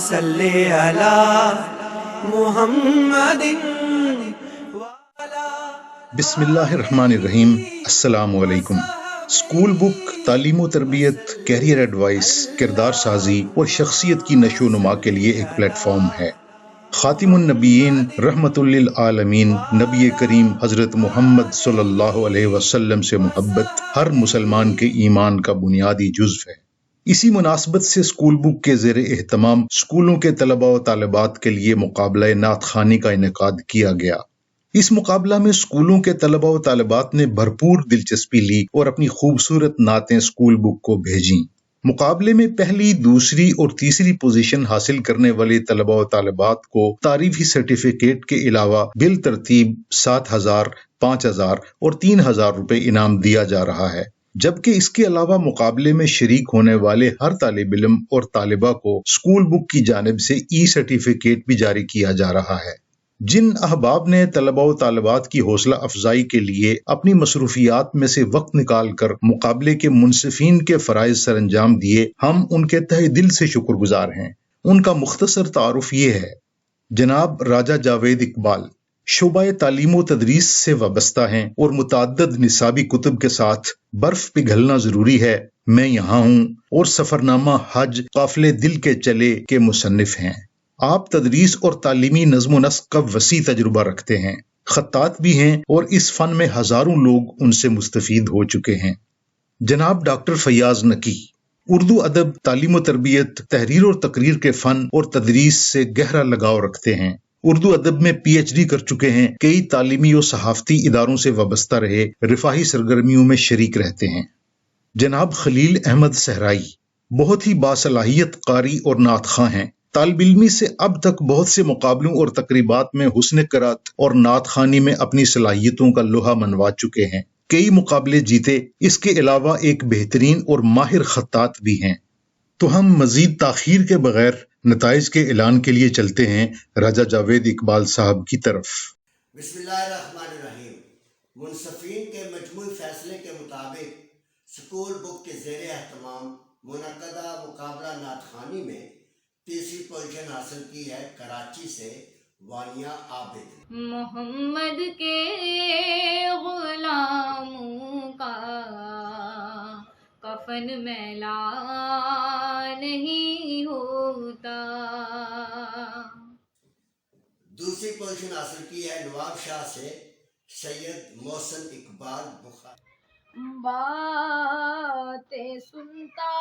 صلی علی محمد بسم اللہ الرحمن الرحیم۔ السلام علیکم۔ اسکول بک تعلیم و تربیت، کیریئر ایڈوائس، کردار سازی اور شخصیت کی نشو و نما کے لیے ایک پلیٹ فارم ہے۔ خاتم النبیین رحمت للعالمین نبی کریم حضرت محمد صلی اللہ علیہ وسلم سے محبت ہر مسلمان کے ایمان کا بنیادی جزو ہے۔ اسی مناسبت سے اسکول بک کے زیر اہتمام اسکولوں کے طلباء و طالبات کے لیے مقابلہ نعت خوانی کا انعقاد کیا گیا۔ اس مقابلہ میں اسکولوں کے طلباء و طالبات نے بھرپور دلچسپی لی اور اپنی خوبصورت نعتیں اسکول بک کو بھیجیں۔ مقابلے میں پہلی، دوسری اور تیسری پوزیشن حاصل کرنے والے طلباء و طالبات کو تعریفی سرٹیفکیٹ کے علاوہ بالترتیب 7,000، 5,000 اور 3,000 روپے انعام دیا جا رہا ہے، جبکہ اس کے علاوہ مقابلے میں شریک ہونے والے ہر طالب علم اور طالبہ کو اسکول بک کی جانب سے ای سرٹیفکیٹ بھی جاری کیا جا رہا ہے۔ جن احباب نے طلباء و طالبات کی حوصلہ افزائی کے لیے اپنی مصروفیات میں سے وقت نکال کر مقابلے کے منصفین کے فرائض سر انجام دیے، ہم ان کے تہہ دل سے شکر گزار ہیں۔ ان کا مختصر تعارف یہ ہے: جناب راجہ جاوید اقبال شعبہ تعلیم و تدریس سے وابستہ ہیں اور متعدد نصابی کتب کے ساتھ برف پگھلنا ضروری ہے، میں یہاں ہوں اور سفرنامہ حج قافلے دل کے چلے کے مصنف ہیں۔ آپ تدریس اور تعلیمی نظم و نسق کا وسیع تجربہ رکھتے ہیں، خطاط بھی ہیں اور اس فن میں ہزاروں لوگ ان سے مستفید ہو چکے ہیں۔ جناب ڈاکٹر فیاض نقی اردو ادب، تعلیم و تربیت، تحریر اور تقریر کے فن اور تدریس سے گہرا لگاؤ رکھتے ہیں۔ اردو ادب میں پی ایچ ڈی کر چکے ہیں، کئی تعلیمی اور صحافتی اداروں سے وابستہ رہے، رفاہی سرگرمیوں میں شریک رہتے ہیں۔ جناب خلیل احمد صحرائی بہت ہی باصلاحیت قاری اور نعت خواں ہیں، طالب علمی سے اب تک بہت سے مقابلوں اور تقریبات میں حسن قرات اور نعت خوانی میں اپنی صلاحیتوں کا لوہا منوا چکے ہیں، کئی مقابلے جیتے۔ اس کے علاوہ ایک بہترین اور ماہر خطاط بھی ہیں۔ تو ہم مزید تاخیر کے بغیر نتائج کے اعلان کے لیے چلتے ہیں راجہ جاوید اقبال صاحب کی طرف۔ بسم اللہ الرحمن الرحیم۔ منصفین کے مجموعی فیصلے کے مطابق اسکول بک کے زیر اہتمام منعقدہ مقابلہ نعت خوانی میں تیسری پوزیشن حاصل کی ہے کراچی سے وانیہ عابد۔ محمد کے غلاموں کا کفن میلا نہیں ہوتا۔ دوسری پوزیشن حاصل کی ہے نواب شاہ سے سید محسن اقبال بخاری۔ باتیں سنتا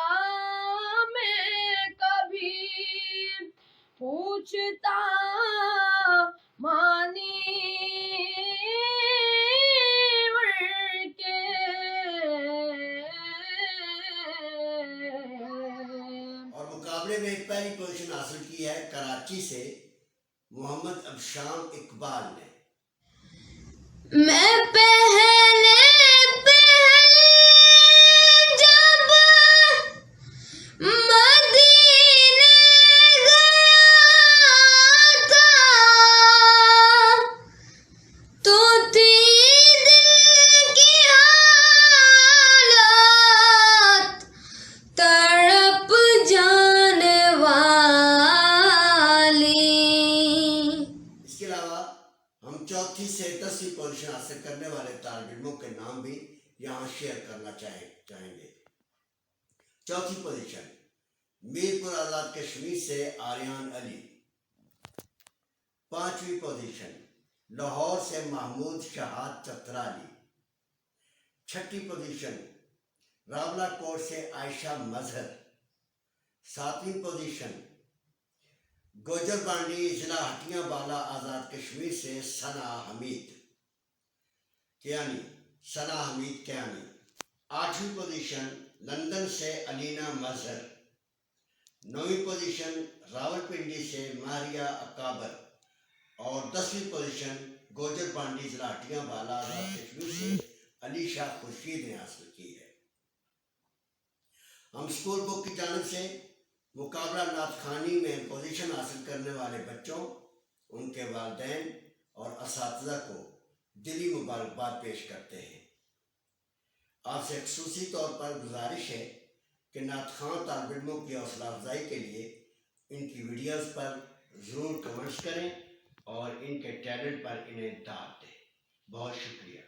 میں کبھی پوچھتا مانی کے، اور مقابلے میں پہلی پوزیشن حاصل کی ہے کراچی سے محمد ابشام اقبال نے۔ میں پہلے جب مدینے گیا تھا تو تھی دل کی حالت تڑپ جانے والی۔ اس کے علاوہ ہم چوتھی سے 10ویں پوزیشن حاصل کرنے والے طالب علموں کے نام بھی یہاں شیئر کرنا چاہیں گے۔ چوتھی پوزیشن میرپور آزاد کشمیر سے آریان علی۔ پانچویں پوزیشن لاہور سے محمود شہاد چترالی۔ چھٹی پوزیشن راولہ کوٹ سے عائشہ مظہر۔ ساتویں پوزیشن گوجر بانڈی ضلع ہٹیاں بالا آزاد کشمیر سے ثنا حمید کیانی۔ آٹھویں پوزیشن لندن سے علینا مظہر۔ نویں پوزیشن راولپنڈی سے ماہریہ اکابر، اور 10ویں پوزیشن گوجر بانڈی ضلع ہٹیاں بالا آزاد کشمیر سے علی شاہ خورشید نے حاصل کی ہے۔ ہم اسکول بک کی جانب سے مقابلہ نعت خوانی میں پوزیشن حاصل کرنے والے بچوں، ان کے والدین اور اساتذہ کو دلی مبارکباد پیش کرتے ہیں۔ آپ سے خصوصی طور پر گزارش ہے کہ نعت خواں طالب علموں کی حوصلہ افزائی کے لیے ان کی ویڈیوز پر ضرور کمنٹس کریں اور ان کے ٹیلنٹ پر انہیں داد دیں. بہت شکریہ.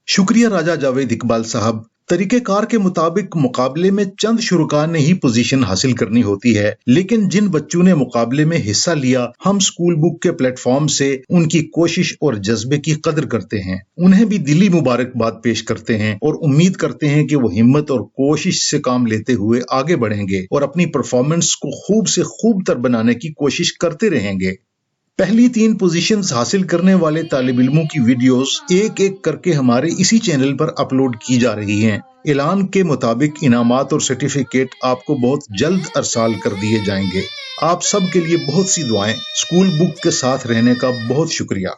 شکریہ راجہ جاوید اقبال صاحب. طریقہ کار کے مطابق مقابلے میں چند شرکاء نے ہی پوزیشن حاصل کرنی ہوتی ہے، لیکن جن بچوں نے مقابلے میں حصہ لیا، ہم سکول بک کے پلیٹ فارم سے ان کی کوشش اور جذبے کی قدر کرتے ہیں. انہیں بھی دلی مبارکباد پیش کرتے ہیں اور امید کرتے ہیں کہ وہ ہمت اور کوشش سے کام لیتے ہوئے آگے بڑھیں گے اور اپنی پرفارمنس کو خوب سے خوب تر بنانے کی کوشش کرتے رہیں گے. پہلی 3 پوزیشنز حاصل کرنے والے طالب علموں کی ویڈیوز ایک ایک کر کے ہمارے اسی چینل پر اپلوڈ کی جا رہی ہیں. اعلان کے مطابق انعامات اور سرٹیفکیٹ آپ کو بہت جلد ارسال کر دیے جائیں گے. آپ سب کے لیے بہت سی دعائیں. سکول بک کے ساتھ رہنے کا بہت شکریہ.